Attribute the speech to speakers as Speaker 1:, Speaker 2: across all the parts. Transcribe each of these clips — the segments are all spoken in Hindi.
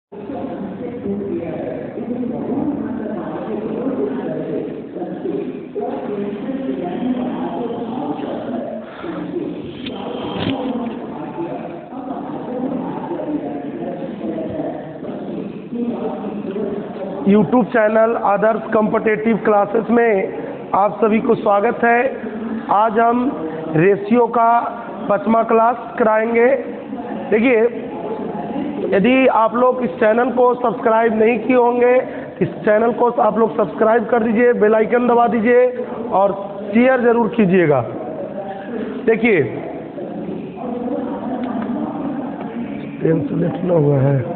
Speaker 1: यूट्यूब चैनल आदर्श कॉम्पिटिटिव क्लासेस में आप सभी को स्वागत है। आज हम रेशियो का 5वां क्लास कराएंगे। देखिए, यदि आप लोग इस चैनल को सब्सक्राइब नहीं किए होंगे, इस चैनल को आप लोग सब्सक्राइब कर दीजिए, बेल आइकन दबा दीजिए और शेयर ज़रूर कीजिएगा। देखिए, पेन से लिखना हुआ है।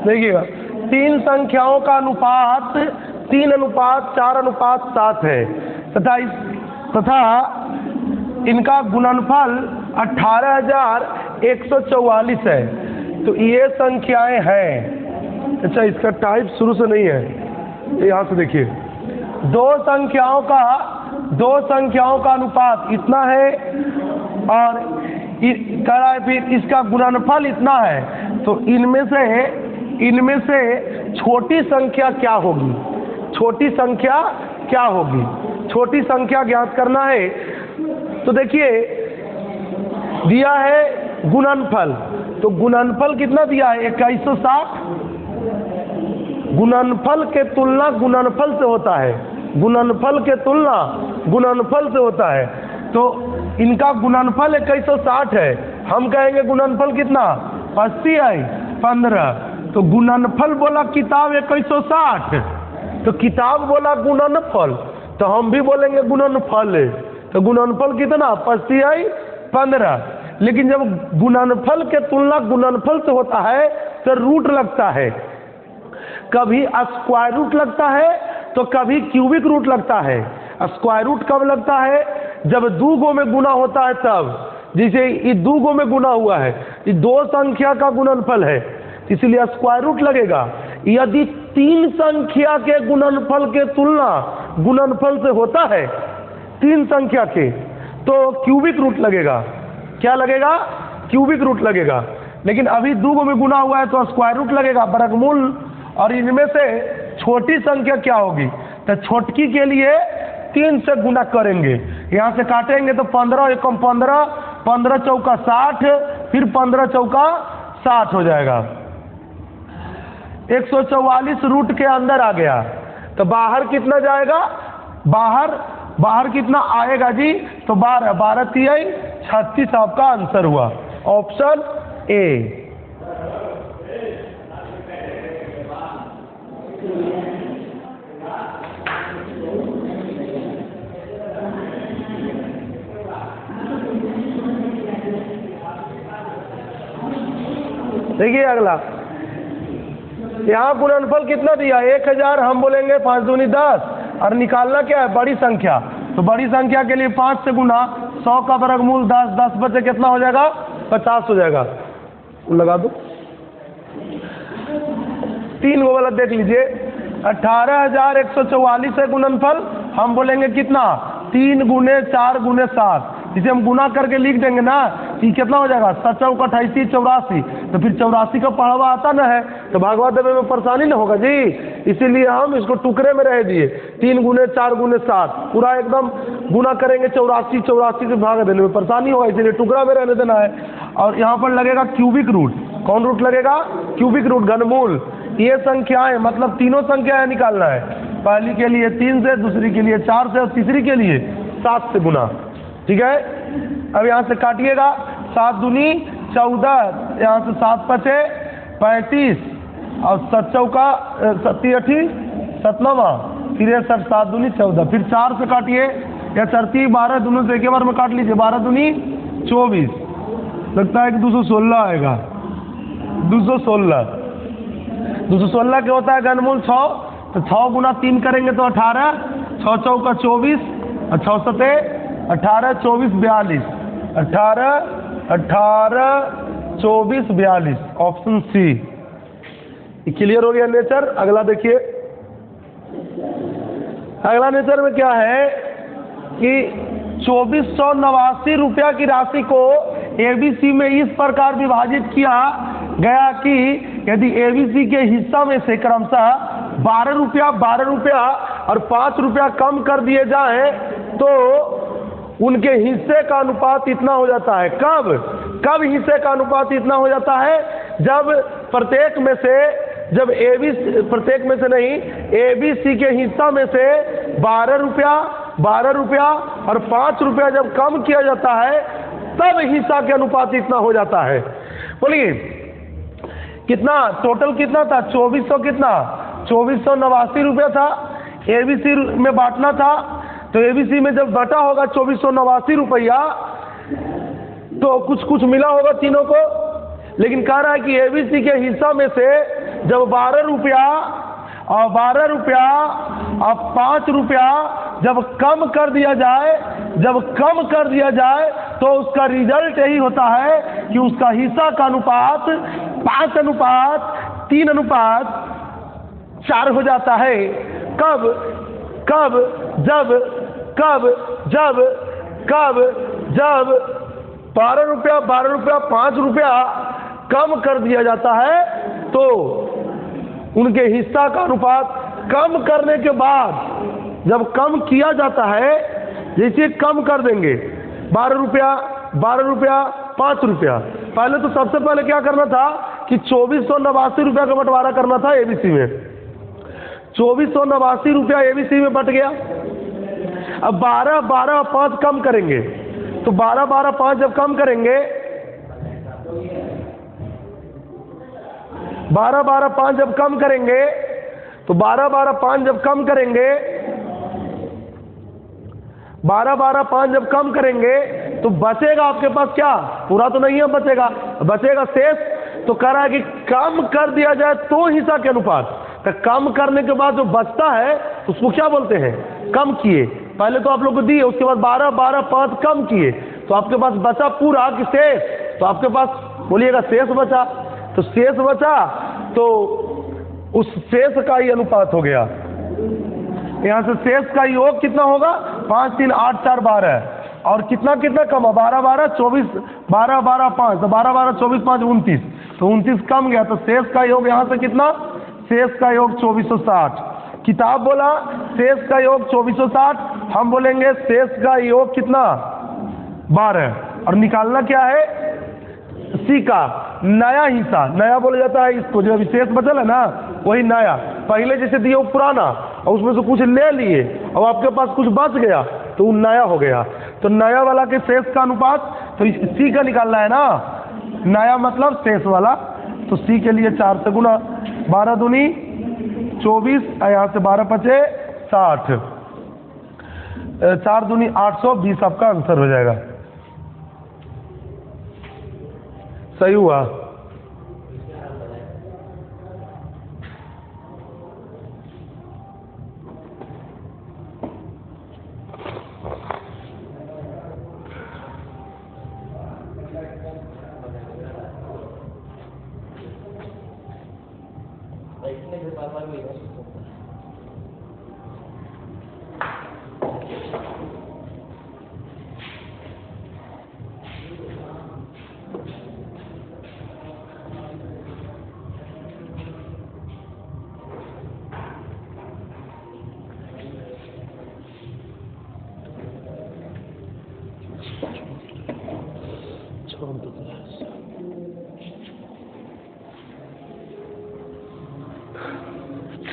Speaker 1: देखिएगा, 3 संख्याओं का अनुपात 3:4:7 है तथा इनका गुणनफल 18,144 है। तो ये संख्याएं हैं। अच्छा, इसका टाइप शुरू से नहीं है, यहाँ से देखिए। दो संख्याओं का अनुपात इतना है और फिर इसका गुणनफल इतना है। तो इनमें से छोटी संख्या क्या होगी? छोटी संख्या ज्ञात करना है। तो देखिए, दिया है गुणनफल। तो गुणनफल कितना दिया है? 2160। गुणनफल के तुलना गुणनफल से होता है। गुणनफल के तुलना गुणनफल से होता है। तो इनका गुणनफल 2160 है। हम कहेंगे गुणनफल कितना? 80 है 15। तो गुणनफल बोला किताब 2160, तो किताब बोला गुणनफल, तो हम भी बोलेंगे गुणनफल है। तो गुणनफल कितना? 80 है 15। लेकिन जब गुणनफल के तुलना गुणनफल से होता है तो रूट लगता है। कभी स्क्वायर रूट लगता है तो कभी क्यूबिक रूट लगता है। स्क्वायर रूट कब लगता है? जब 2 गो में गुना होता है तब। जैसे ये 2 गो में गुना हुआ है, ये 2 संख्या का गुणनफल है, इसलिए स्क्वायर रूट लगेगा। यदि 3 संख्या के गुणनफल के तुलना गुणनफल से होता है, 3 संख्या के, तो क्यूबिक रूट लगेगा। क्या लगेगा? क्यूबिक रूट लगेगा। लेकिन अभी 2 गो में गुना हुआ है तो स्क्वायर रूट लगेगा, वर्गमूल। और इनमें से छोटी संख्या क्या होगी? तो छोटकी के लिए 3 से गुना करेंगे। यहाँ से काटेंगे तो 15 एकम 15, 15 चौका 60, फिर 15 चौका 60 हो जाएगा। 144 रूट के अंदर आ गया। तो बाहर कितना जाएगा? बाहर कितना आएगा जी? तो 12 3 36 आपका आंसर हुआ। Option A. देखिए अगला, यहाँ गुणनफल कितना दिया? 1000। हम बोलेंगे 5 दूनी 10। और निकालना क्या है? बड़ी संख्या। तो बड़ी संख्या के लिए 5 से गुना 100 का वर्गमूल 10, 10 बचे कितना हो जाएगा? 50 हो जाएगा। लगा दो। 3 गो वाला देख लीजिए। 18,144 है गुणनफल। हम बोलेंगे कितना? 3 गुने 4 गुने 7। जिसे हम गुना करके लिख देंगे ना, ये कितना हो जाएगा? 7 चौका 88 84। तो फिर 84 का पढ़वा आता ना है तो भागवा देने में परेशानी ना होगा जी। इसीलिए हम इसको टुकड़े में रह दिए। 3 गुने 4 गुने 7 पूरा एकदम गुना करेंगे 84 से भाग देने में परेशानी होगा, इसीलिए टुकड़ा में रहने देना है। और यहाँ पर लगेगा क्यूबिक रूट। कौन रूट लगेगा? क्यूबिक रूट, घनमूल। ये संख्याएं मतलब तीनों संख्याएं निकालना है। पहली के लिए 3 से, दूसरी के लिए 4 से और तीसरी के लिए 7 से गुना। ठीक है। अब यहाँ से काटिएगा। 7 दूनी 14, यहाँ से 7 बचे 35 और 7 चौका 87 सतनावा, फिर 7 दूनी 14, फिर 4 से काटिए या 30 12 दोनों से एक बार में काट लीजिए। 12 दूनी 24, लगता है कि 216 आएगा। 216 क्या होता है? घनमूल 6। तो 6 गुना 3 करेंगे तो 18, 6 चौका 24 और 6 सते 18, 24 42। 18, 24, 42, ऑप्शन सी। क्लियर हो गया नेचर। अगला देखिए, अगला नेचर में क्या है कि 2489 रुपया की राशि को एबीसी में इस प्रकार विभाजित किया गया कि यदि एबीसी के हिस्सा में से क्रमशः 12 रुपया और 5 रुपया कम कर दिए जाए तो उनके हिस्से का अनुपात इतना हो जाता है। कब हिस्से का अनुपात इतना हो जाता है? जब प्रत्येक में से एबीसी के हिस्सा में से 12 रुपया और 5 रुपया जब कम किया जाता है तब हिस्सा के अनुपात इतना हो जाता है। बोलिए कितना टोटल कितना था? 2489 रुपया था। एबीसी में बांटना था तो एबीसी में जब बटा होगा 2489 रुपया तो कुछ मिला होगा तीनों को। लेकिन कह रहा है कि एबीसी के हिस्सा में से जब 12 रुपया और 5 रुपया जब कम कर दिया जाए तो उसका रिजल्ट यही होता है कि उसका हिस्सा का अनुपात 5:3:4 हो जाता है। जब 12 रुपया 5 रुपया कम कर दिया जाता है तो उनके हिस्सा का अनुपात कम करने के बाद जब कम किया जाता है, जैसे कम कर देंगे 12 रुपया 5 रुपया, पहले तो सबसे पहले क्या करना था कि 2489 रुपया का बंटवारा करना था एबीसी में। 2489 रुपया एबीसी में बट गया। अब 12 5 कम करेंगे तो 12 5 जब कम करेंगे 12 5 जब कम करेंगे तो 12 5 जब कम करेंगे 12 5 जब कम करेंगे तो बचेगा आपके पास क्या? पूरा तो नहीं है, बचेगा शेष। तो कह रहा है कि कम कर दिया जाए तो हिस्सा के अनुपात, तो कम करने के बाद जो बचता है उसको क्या बोलते हैं? कम किए। पहले तो आप लोग को दिए, उसके बाद 12 5 कम किए तो आपके पास बचा पूरा कि शेष? तो आपके पास बोलिएगा शेष बचा। तो शेष बचा तो उस शेष का ही अनुपात हो गया। यहाँ से शेष का योग कितना होगा? 5 3 8 4 12 और कितना कम है? 12 24 12 5 तो 12 24 5 29 तो 29 कम गया। तो शेष का योग यहाँ से कितना? शेष का योग 2460। किताब बोला शेष का योग 2460, हम बोलेंगे शेष का योग कितना? 12। और निकालना क्या है? सी का नया हिस्सा, नया बोला जाता है इसको। जो अभी शेष बचल है ना वही नया। पहले जैसे दिए वो पुराना और उसमें से कुछ ले लिए और आपके पास कुछ बच गया तो वो नया हो गया। तो नया वाला के शेष का अनुपात तो सी का निकालना है ना। नया मतलब शेष वाला। तो सी के लिए 4 से गुना, 12 दूनी 24, यहाँ से 12 5 60, 4 दूनी 820 आपका आंसर हो जाएगा। सही हुआ।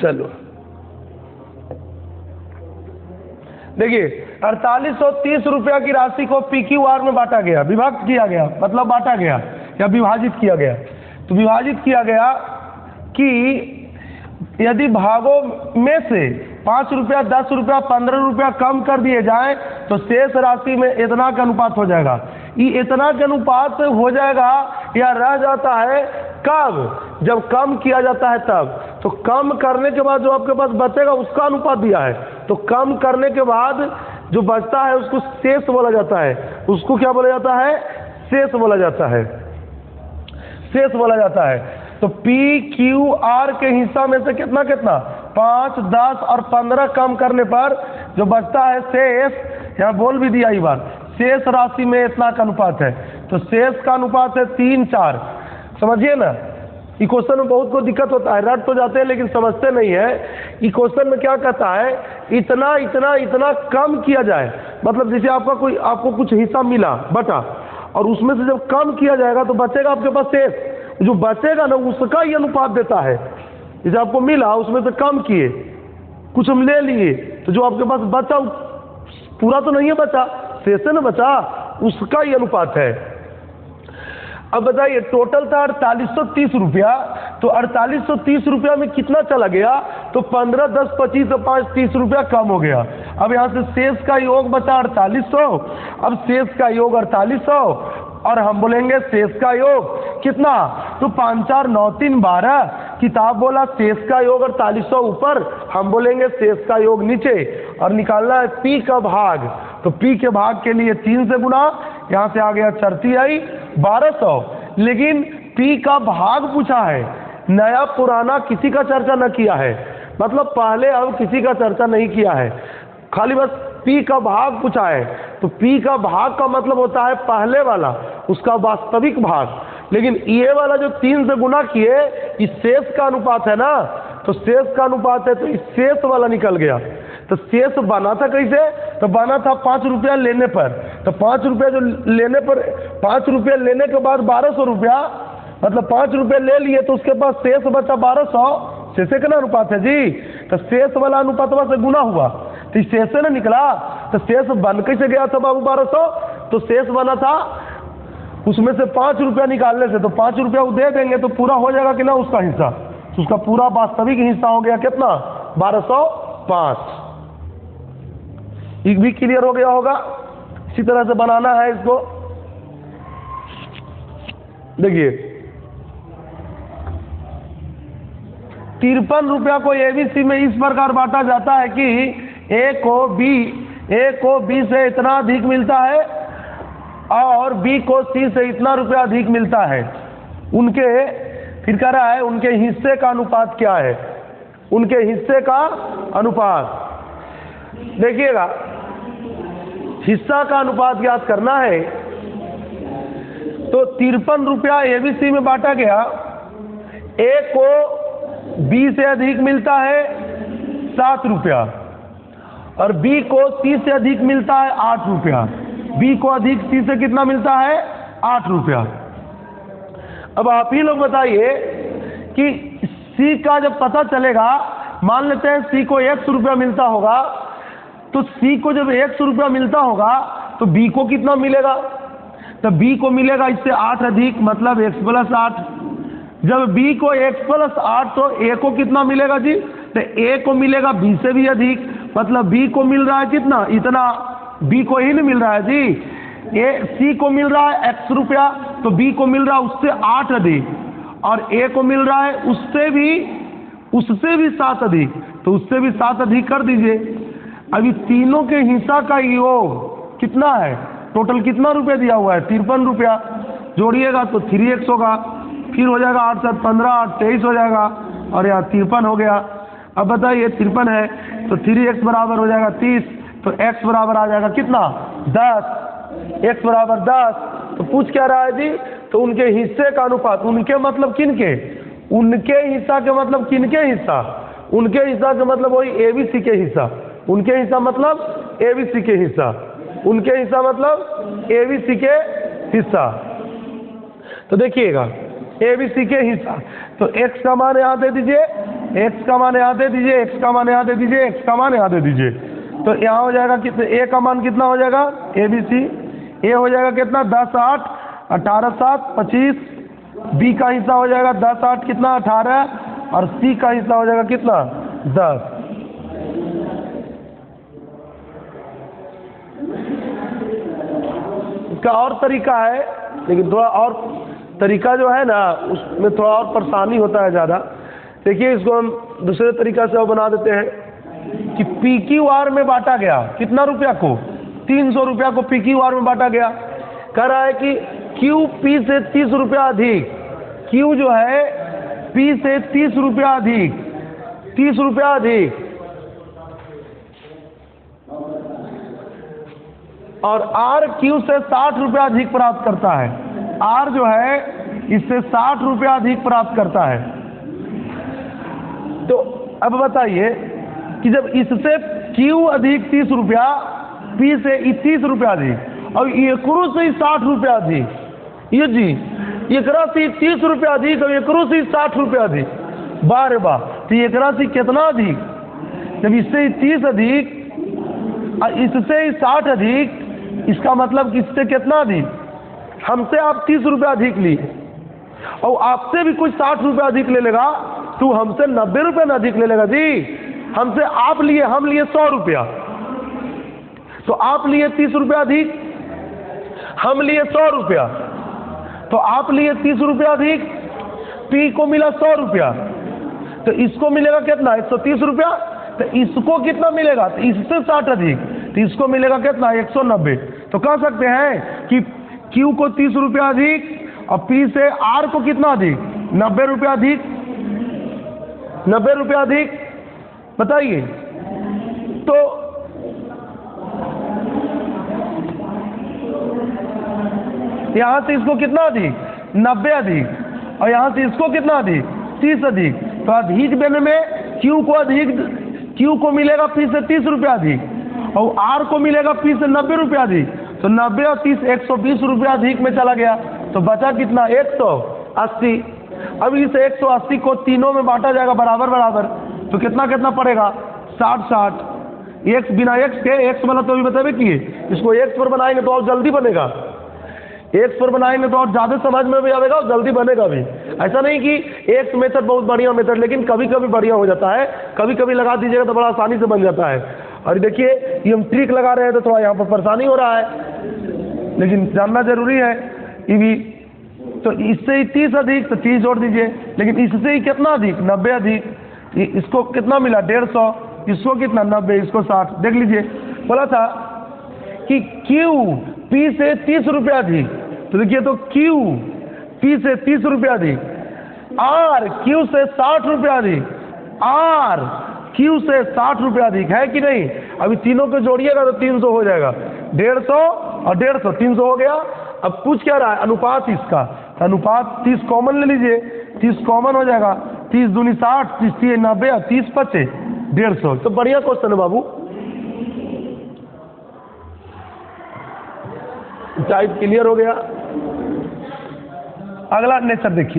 Speaker 1: चलो देखिए 4830 रुपया की राशि को PQR में बांटा गया, विभक्त किया गया, मतलब बांटा गया या विभाजित किया गया। तो विभाजित किया गया कि यदि भागों में से 5 रुपया 10 रुपया 15 रुपया कम कर दिए जाएं तो शेष राशि में इतना का अनुपात हो जाएगा। ये इतना का अनुपात हो जाएगा या रह जाता है कब? जब कम किया जाता है तब। तो कम करने के बाद जो आपके पास बचेगा उसका अनुपात दिया है, तो कम करने के बाद जो बचता है उसको शेष बोला जाता है। उसको क्या बोला जाता है? शेष बोला जाता है, शेष बोला जाता है। तो पी क्यू आर के हिस्सा में से कितना कितना 5, 10 और 15 कम करने पर जो बचता है शेष, यहाँ बोल भी दिया ये बात, शेष राशि में इतना का अनुपात है। तो शेष का अनुपात है 3, 4। समझिए ना, ये क्वेश्चन में बहुत को दिक्कत होता है, रट तो जाते हैं लेकिन समझते नहीं है। ये क्वेश्चन में क्या कहता है, इतना इतना इतना कम किया जाए, मतलब जैसे आपको कुछ हिस्सा मिला बटा, और उसमें से जब कम किया जाएगा तो बचेगा आपके पास शेष, जो बचेगा ना उसका ही अनुपात देता है। जैसे आपको मिला उसमें से कम किए, कुछ हम ले लिए, तो जो आपके पास बचा पूरा तो नहीं है बचा, शेष है ना बचा, उसका ही अनुपात है। अब बताइए टोटल था 4830 रुपया, तो 4830 रुपया में कितना चला गया? तो 15, 10, 25 और 5, 30 रुपया कम हो गया। अब यहाँ से शेष का योग बचा 4800, अब शेष का योग 4800, और हम बोलेंगे शेष का योग कितना? तो 5, 4, 9, 3, 12। किताब बोला शेष का योग 4800 ऊपर, हम बोलेंगे शेष का योग नीचे, और निकालना है पी का भाग। तो पी के भाग के लिए 3 से गुना, यहाँ से आ गया चरती आई 1200। लेकिन पी का भाग पूछा है, नया पुराना किसी का चर्चा न किया है, मतलब पहले अब किसी का चर्चा नहीं किया है, खाली बस पी का भाग पूछा है। तो पी का भाग का मतलब होता है पहले वाला, उसका वास्तविक भाग। लेकिन ये वाला जो 3 से गुना किए, इस शेष का अनुपात है ना, तो शेष का अनुपात है, तो इस शेष वाला निकल गया। तो शेष बना था कैसे? तो बना था 5 रुपया लेने पर, तो 5 रुपया जो लेने पर, 5 रुपया लेने के बाद 1200 रुपया, मतलब 5 रुपये ले लिए तो उसके पास शेष बचा 1200। शेष का अनुपात है जी, तो शेष वाला अनुपात से गुना हुआ, तो शेष से ना निकला। तो शेष बन कैसे गया था बाबू 1200? तो शेष बना था उसमें से 5 रुपया निकालने से, तो 5 रुपया वो दे देंगे तो पूरा हो जाएगा कि ना उसका हिस्सा, तो उसका पूरा वास्तविक हिस्सा हो गया कितना? 1205। ये भी क्लियर हो गया होगा। इसी तरह से बनाना है इसको। देखिए 53 रुपया को एबीसी में इस प्रकार बांटा जाता है कि ए को बी से इतना अधिक मिलता है और बी को सी से इतना रुपया अधिक मिलता है। उनके फिर कह रहा है उनके हिस्से का अनुपात क्या है? उनके हिस्से का अनुपात देखिएगा, हिस्सा का अनुपात ज्ञात करना है। तो 53 रुपया एबीसी में बांटा गया, ए को बी से अधिक मिलता है 7 रुपया और बी को सी से अधिक मिलता है 8 रुपया। बी को अधिक सी से कितना मिलता है? 8 रुपया। अब आप ही लोग बताइए कि सी का जब पता चलेगा, मान लेते हैं सी को 100 रुपया मिलता होगा, तो सी को जब 100 रुपया मिलता होगा तो बी को कितना मिलेगा? तो बी को मिलेगा इससे 8 अधिक, मतलब x + 8। जब b को x + 8 तो a को कितना मिलेगा जी? तो a को मिलेगा b से भी अधिक, मतलब b को मिल रहा है कितना? इतना। b को ही नहीं मिल रहा है जी। c को मिल रहा है x रुपया, तो b को मिल रहा है उससे 8 अधिक, और a को मिल रहा है उससे भी 7 अधिक, तो उससे भी 7 अधिक कर दीजिए। अभी तीनों के हिस्सा का योग कितना है? टोटल कितना रुपया दिया हुआ है? 53 रुपया। जोड़िएगा तो 3x होगा, फिर हो जाएगा 8 7 15, 8 23 हो जाएगा, और यहाँ 53 हो गया। अब बताइए 53 है तो 3x बराबर हो जाएगा 30, तो x बराबर आ जाएगा कितना? 10। x बराबर 10। तो पूछ क्या रहा है जी? तो उनके हिस्से का अनुपात। उनके मतलब किनके? उनके हिस्सा के मतलब किनके हिस्सा? उनके हिस्सा के मतलब वही एबीसी के हिस्सा। उनके हिस्सा मतलब एबीसी के हिस्सा। उनके हिस्सा मतलब एबीसी के हिस्सा। तो देखिएगा एबीसी के हिस्सा, तो x का मान यहाँ दे दीजिए, x का मान यहाँ दे दीजिए, x का मान यहाँ दे दीजिए, x का मान यहाँ दे दीजिए। तो यहाँ हो जाएगा कितना? a का मान कितना हो जाएगा? एबीसी a हो जाएगा कितना? 10 8 18 7 25। b का हिस्सा हो जाएगा 10 8 कितना? 18, और c का हिस्सा हो जाएगा कितना? 10। इसका और तरीका है, लेकिन थोड़ा और तरीका जो है ना उसमें थोड़ा और परेशानी होता है ज़्यादा। देखिए इसको हम दूसरे तरीका से और बना देते हैं कि PQR में बांटा गया कितना रुपया को? 300 रुपया को पी क्यू आर में बांटा गया। कह रहा है कि क्यू पी से 30 रुपया अधिक, क्यू जो है पी से 30 रुपया अधिक, 30 रुपया अधिक, और आर क्यू से 60 रुपया अधिक प्राप्त करता है। आर जो है इससे 60 रुपया अधिक प्राप्त करता है। तो अब बताइए कि जब इससे क्यू अधिक 30 रुपया, पी से 30 रुपया अधिक, और एकरो से 60 रुपया अधिक, ये जी एकरा से 30 रुपया अधिक और एकरो से 60 रुपया अधिक, बार बा तो एकरा से कितना अधिक? जब इससे 30 अधिक और इससे 60 अधिक, इसका मतलब कि इससे कितना अधिक? हमसे आप 30 रुपया अधिक लिए और आपसे भी कुछ 60 रुपया अधिक ले लेगा तो हमसे 90 रुपये न अधिक ले लेगा जी। हमसे आप लिए, हम लिए 100 रुपया, तो आप लिए 30 रुपया अधिक, हम लिए 100 रुपया, तो आप लिए 30 रुपया अधिक, पी को मिला 100 रुपया, तो इसको मिलेगा कितना? 130 रुपया। तो इसको कितना मिलेगा? तो इससे 60 अधिक, तो इसको मिलेगा कितना? 190। तो कह सकते हैं कि क्यू को 30 रुपया अधिक और पी से आर को कितना अधिक? 90 रुपया अधिक, 90 रुपया अधिक। बताइए तो यहां से इसको कितना अधिक? 90 अधिक, और यहां से इसको कितना अधिक? 30 अधिक। तो अधिक देने में क्यू को अधिक, क्यू को मिलेगा पी से 30 रुपया अधिक और आर को मिलेगा पी से 90 रुपया अधिक। तो 90 और 30 120 रुपया अधिक में चला गया। तो बचा कितना? 180। अब इस 180 को तीनों में बांटा जाएगा बराबर बराबर, तो कितना कितना पड़ेगा? 60 60। एक्स बिना एक्स के, एक्स वाला तो अभी बतावे किए, इसको एक्स पर बनाएंगे तो और जल्दी बनेगा, एक्स पर बनाएंगे तो और ज़्यादा समझ में भी आएगा और जल्दी बनेगा भी। ऐसा नहीं कि एक्स मेथड बहुत बढ़िया मेथड, लेकिन कभी कभी बढ़िया हो जाता है, कभी कभी लगा दीजिएगा तो बड़ा आसानी से बन जाता है। और देखिए ये हम ट्रिक लगा रहे हैं तो थोड़ा यहाँ पर परेशानी हो रहा है, लेकिन जानना जरूरी है ये भी। तो इससे ही 30 अधिक, तो 30 जोड़ दीजिए, लेकिन इससे ही कितना अधिक? 90 अधिक। इसको कितना मिला? 150। इसको कितना? 90। इसको 60। देख लीजिए, बोला था कि क्यू पी से 30 रुपया अधिक, तो देखिए तो क्यू पी से 30 रुपया अधिक, आर क्यू से 60 रुपया अधिक, आर क्यू से 60 रुपया अधिक, है कि नहीं? अभी तीनों को जोड़िएगा तो 300 हो जाएगा। 150 और 150, 300 हो गया। अब पूछ क्या रहा है? अनुपात इसका, तो अनुपात 30 कॉमन ले लीजिए, 30 कॉमन हो जाएगा। 30 दूनी 60, 30 3 90, 30 बचे 150। तो बढ़िया क्वेश्चन है बाबू। टाइप क्लियर हो गया। अगला नेचर देखिए।